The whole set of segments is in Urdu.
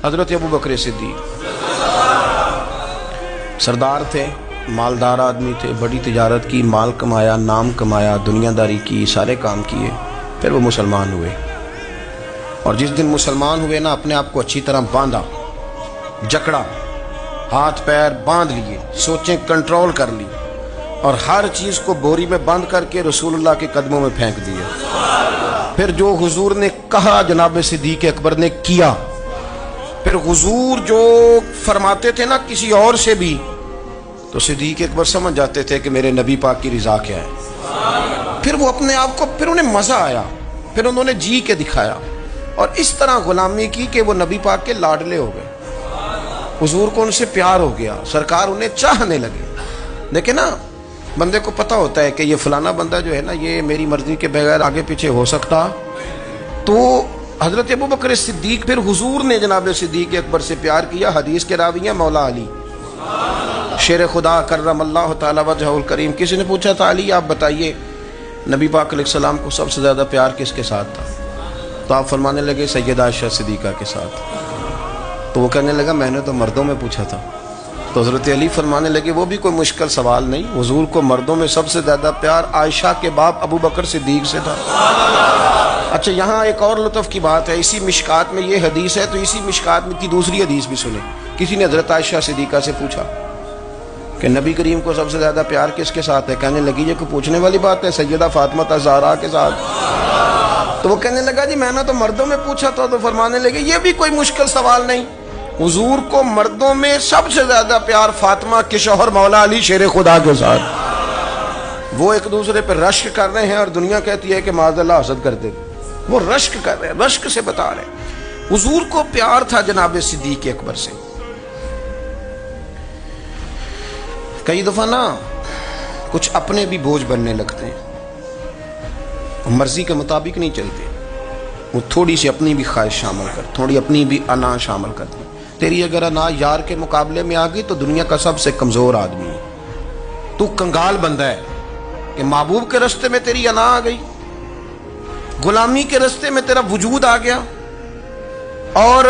حضرت ابو بکر صدیق سردار تھے، مالدار آدمی تھے، بڑی تجارت کی، مال کمایا، نام کمایا، دنیا داری کی، سارے کام کیے، پھر وہ مسلمان ہوئے۔ اور جس دن مسلمان ہوئے نا، اپنے آپ کو اچھی طرح باندھا، جکڑا، ہاتھ پیر باندھ لیے، سوچیں کنٹرول کر لی، اور ہر چیز کو بوری میں بند کر کے رسول اللہ کے قدموں میں پھینک دیا۔ پھر جو حضور نے کہا جناب صدیق اکبر نے کیا۔ پھر حضور جو فرماتے تھے نا کسی اور سے بھی، تو صدیق اکبر سمجھ جاتے تھے کہ میرے نبی پاک کی رضا کیا ہے۔ پھر وہ اپنے آپ کو، پھر انہیں مزہ آیا، پھر انہوں نے جی کے دکھایا، اور اس طرح غلامی کی کہ وہ نبی پاک کے لاڈلے ہو گئے۔ حضور کو ان سے پیار ہو گیا، سرکار انہیں چاہنے لگے۔ دیکھیں نا، بندے کو پتہ ہوتا ہے کہ یہ فلانا بندہ جو ہے نا، یہ میری مرضی کے بغیر آگے پیچھے ہو سکتا۔ تو حضرت ابو بکر صدیق، پھر حضور نے جناب صدیق اکبر سے پیار کیا۔ حدیث کے راوی ہیں مولا علی، شیر خدا کرم اللہ تعالی وجہہ الکریم۔ کسی نے پوچھا تھا علی آپ بتائیے نبی پاک علیہ السلام کو سب سے زیادہ پیار کس کے ساتھ تھا؟ تو آپ فرمانے لگے سیدہ عائشہ صدیقہ کے ساتھ۔ تو وہ کہنے لگا میں نے تو مردوں میں پوچھا تھا۔ تو حضرت علی فرمانے لگے وہ بھی کوئی مشکل سوال نہیں، حضور کو مردوں میں سب سے زیادہ پیار عائشہ کے باپ ابو بکر صدیق سے تھا۔ اچھا، یہاں ایک اور لطف کی بات ہے، اسی مشکات میں یہ حدیث ہے، تو اسی مشکات میں کی دوسری حدیث بھی سنیں۔ کسی نے حضرت عائشہ صدیقہ سے پوچھا کہ نبی کریم کو سب سے زیادہ پیار کس کے ساتھ ہے؟ کہنے لگی یہ کوئی پوچھنے والی بات ہے، سیدہ فاطمہ الزہرا کے ساتھ۔ تو وہ کہنے لگا جی میں نے تو مردوں میں پوچھا تھا۔ تو فرمانے لگے یہ بھی کوئی مشکل سوال نہیں، حضور کو مردوں میں سب سے زیادہ پیار فاطمہ کے شوہر مولا علی شیر خدا کے ساتھ۔ وہ ایک دوسرے پہ رشک کر رہے ہیں اور دنیا کہتی ہے کہ معاذ اللہ حسد کرتے تھے۔ وہ رشک کر رہے ہیں، رشک سے بتا رہے ہیں۔ حضور کو پیار تھا جناب صدیق اکبر سے۔ کئی دفعہ نا کچھ اپنے بھی بوجھ بننے لگتے ہیں، مرضی کے مطابق نہیں چلتے، وہ تھوڑی سی اپنی بھی خواہش شامل کر، تھوڑی اپنی بھی انا شامل کرتے ہیں۔ تیری اگر انا یار کے مقابلے میں آ گئی تو دنیا کا سب سے کمزور آدمی ہے، تو کنگال بندہ ہے کہ محبوب کے رستے میں تیری انا آ گئی، غلامی کے رستے میں تیرا وجود آ گیا، اور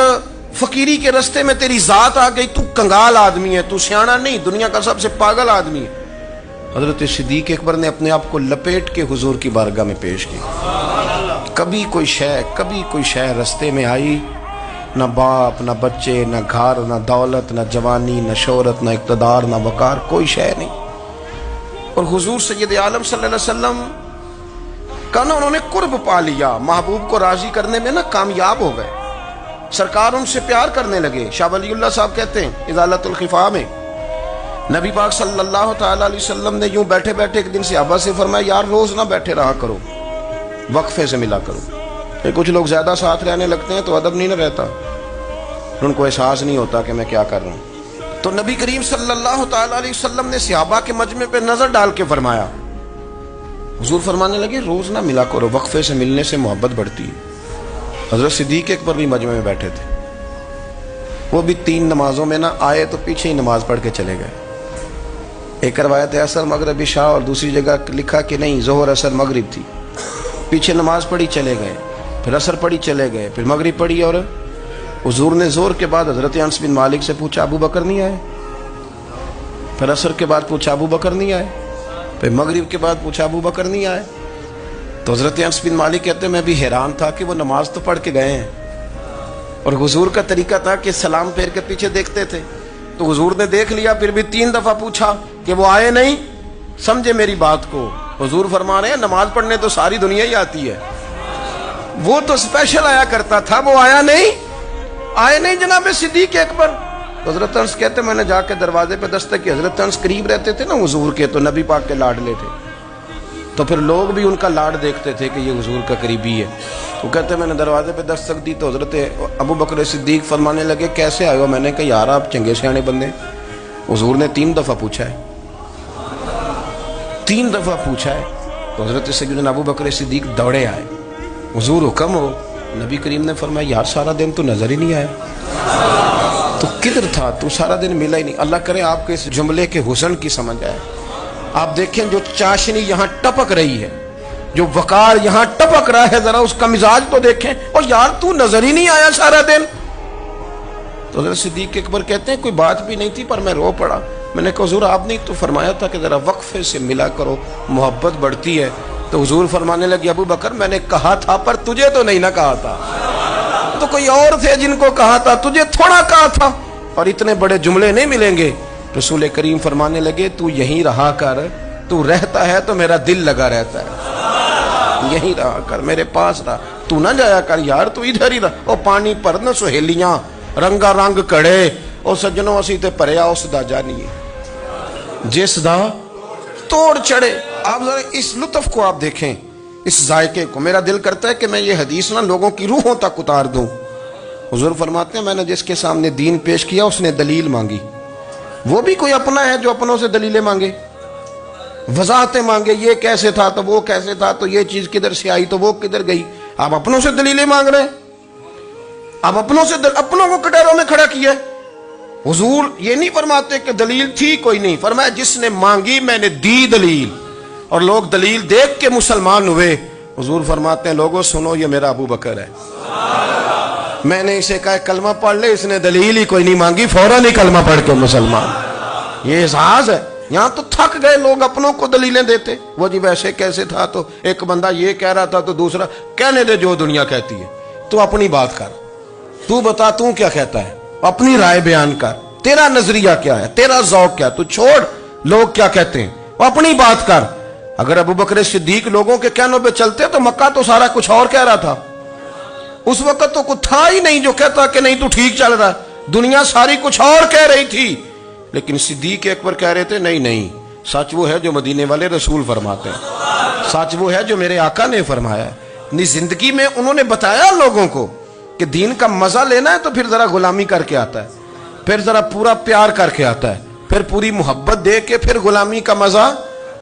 فقیری کے رستے میں تیری ذات آ گئی، تو کنگال آدمی ہے، تو سیاںا نہیں، دنیا کا سب سے پاگل آدمی ہے۔ حضرت صدیق اکبر نے اپنے آپ کو لپیٹ کے حضور کی بارگاہ میں پیش کی۔ کبھی کوئی شے رستے میں آئی، نہ باپ، نہ بچے، نہ گھر، نہ دولت، نہ جوانی، نہ شہرت، نہ اقتدار، نہ وقار، کوئی شے نہیں۔ اور حضور سید عالم صلی اللہ علیہ وسلم کا نا انہوں نے قرب پا لیا، محبوب کو راضی کرنے میں نا کامیاب ہو گئے، سرکار ان سے پیار کرنے لگے۔ شاہ ولی اللہ صاحب کہتے ہیں ازالت الخفا میں، نبی پاک صلی اللہ تعالی علیہ وسلم نے یوں بیٹھے بیٹھے ایک دن صحابہ سے فرمایا یار روز نہ بیٹھے رہا کرو، وقفے سے ملا کرو۔ کہ کچھ لوگ زیادہ ساتھ رہنے لگتے ہیں تو ادب نہیں نہ رہتا، ان کو احساس نہیں ہوتا کہ میں کیا کر رہا ہوں۔ تو نبی کریم صلی اللہ تعالی علیہ وسلم نے صحابہ کے مجمع پہ نظر ڈال کے فرمایا، حضور فرمانے لگے روز نہ ملا کرو، وقفے سے ملنے سے محبت بڑھتی ہے۔ حضرت صدیق اکبر بھی مجمع میں بیٹھے تھے، وہ بھی 3 نمازوں میں نہ آئے تو پیچھے ہی نماز پڑھ کے چلے گئے۔ ایک روایت ہے عصر مغرب عشاء، اور دوسری جگہ لکھا کہ نہیں ظہر عصر مغرب تھی، پیچھے نماز پڑھی چلے گئے، پھر عصر پڑھی چلے گئے، پھر مغرب پڑھی، اور حضور نے ظہر کے بعد حضرت انس بن مالک سے پوچھا ابو بکر نہیں آئے؟ پھر عصر کے بعد پوچھا ابو بکر نہیں آئے؟ پھر مغرب کے بعد پوچھا ابو بکر نہیں آئے؟ تو حضرت انس بن مالک کہتے ہیں میں بھی حیران تھا کہ وہ نماز تو پڑھ کے گئے ہیں، اور حضور کا طریقہ تھا کہ سلام پھیر کے پیچھے دیکھتے تھے۔ تو حضور نے دیکھ لیا، پھر بھی 3 دفعہ پوچھا کہ وہ آئے نہیں؟ سمجھے میری بات کو؟ حضور فرما رہے ہیں نماز پڑھنے تو ساری دنیا ہی آتی ہے، وہ تو اسپیشل آیا کرتا تھا، وہ آئے نہیں جناب صدیق اکبر۔ حضرت انس کہتے میں نے جا کے دروازے پہ دستک کی، حضرت انس قریب رہتے تھے نا حضور کے، تو نبی پاک کے لاڈلے تھے، تو پھر لوگ بھی ان کا لاڈ دیکھتے تھے کہ یہ حضور کا قریبی ہے۔ وہ کہتے میں نے دروازے پہ دستک دی تو حضرت ابو بکر صدیق فرمانے لگے کیسے آئے ہو؟ میں نے کہا یار آپ چنگے سیانے بندے۔ حضور نے 3 دفعہ پوچھا ہے، 3 دفعہ پوچھا ہے، تو حضرت سیدنا ابو بکر صدیق دوڑے آئے، حضور حکم ہو۔ نبی کریم نے فرمایا یار سارا دن تو نظر ہی نہیں آیا، تو کدھر تھا تو؟ سارا دن ملا ہی نہیں۔ اللہ کرے آپ کے اس جملے کے حسن کی سمجھ آئے۔ آپ دیکھیں جو چاشنی یہاں ٹپک رہی ہے، جو وقار یہاں ٹپک رہا ہے، ذرا اس کا مزاج تو دیکھیں۔ اور یار تو نظر ہی نہیں آیا سارا دن، تو حضرت صدیق اکبر کہتے ہیں کوئی بات بھی نہیں تھی پر میں رو پڑا. میں نے کہا حضور آپ نے تو فرمایا تھا کہ ذرا وقفے سے ملا کرو, محبت بڑھتی ہے. تو حضور فرمانے لگے ابو بکر میں نے کہا تھا پر تجھے تو نہیں نہ کہا تھا, تو کوئی اور تھے جن کو کہا تھا, تجھے تھوڑا کہا تھا. اور اتنے بڑے جملے نہیں ملیں گے. رسول کریم فرمانے لگے تو یہیں رہا کر, تو رہتا ہے تو میرا دل لگا رہتا ہے, یہیں رہا کر, میرے پاس رہا, تو نہ جایا کر یار, تو ادھر ہی رہا. او پانی پر نہ سہیلیاں رنگا رنگ کڑے, او سجنوں اسی تے پریا اس دا جانیے جس دا توڑ چڑھے. آپ ذرا اس لطف کو آپ دیکھیں, اس ذائقے کو. میرا دل کرتا ہے کہ میں یہ حدیث نہ لوگوں کی روحوں تک اتار دوں. حضور فرماتے ہیں میں نے جس کے سامنے دین پیش کیا اس نے دلیل مانگی, وہ بھی کوئی اپنا ہے جو اپنوں سے دلیلیں مانگے, وضاحتیں مانگے, یہ کیسے تھا تو وہ کیسے تھا, تو یہ چیز کدھر سے آئی تو وہ کدھر گئی. آپ اپنوں سے دلیلیں مانگ رہے ہیں, آپ اپنوں سے اپنوں کو کٹہروں میں کھڑا کیا. حضور یہ نہیں فرماتے کہ دلیل تھی کوئی نہیں, فرمایا جس نے مانگی میں نے دی دلیل, اور لوگ دلیل دیکھ کے مسلمان ہوئے. حضور فرماتے ہیں لوگوں سنو یہ میرا ابو بکر ہے, میں نے اسے کہا کلمہ پڑھ لے, اس نے دلیل ہی کوئی نہیں مانگی, فوراً ہی کلمہ پڑھ کے مسلمان. یہ اعزاز ہے. یہاں تو تھک گئے لوگ اپنوں کو دلیلیں دیتے, وہ جی ویسے کیسے تھا, تو ایک بندہ یہ کہہ رہا تھا تو دوسرا کہنے دے جو دنیا کہتی ہے, تو اپنی بات کر, تو بتا تو کیا کہتا ہے, اپنی رائے بیان کر, تیرا نظریہ کیا ہے, تیرا ذوق کیا, تو چھوڑ لوگ کیا کہتے ہیں, اپنی بات کر. اگر ابو بکر صدیق لوگوں کے کہنوں پہ چلتے تو مکہ تو سارا کچھ اور کہہ رہا تھا. اس وقت تو کوئی تھا ہی نہیں جو کہتا کہ نہیں تو ٹھیک چل رہا ہے, دنیا ساری کچھ اور کہہ رہی تھی. لیکن صدیق اکبر کہہ رہے تھے نہیں نہیں, سچ وہ ہے جو مدینے والے رسول فرماتے ہیں, سچ وہ ہے جو میرے آقا نے فرمایا ہے. اپنی زندگی میں انہوں نے بتایا لوگوں کو کہ دین کا مزہ لینا ہے تو پھر ذرا غلامی کر کے آتا ہے, پھر ذرا پورا پیار کر کے آتا ہے, پھر پوری محبت دے کے پھر غلامی کا مزہ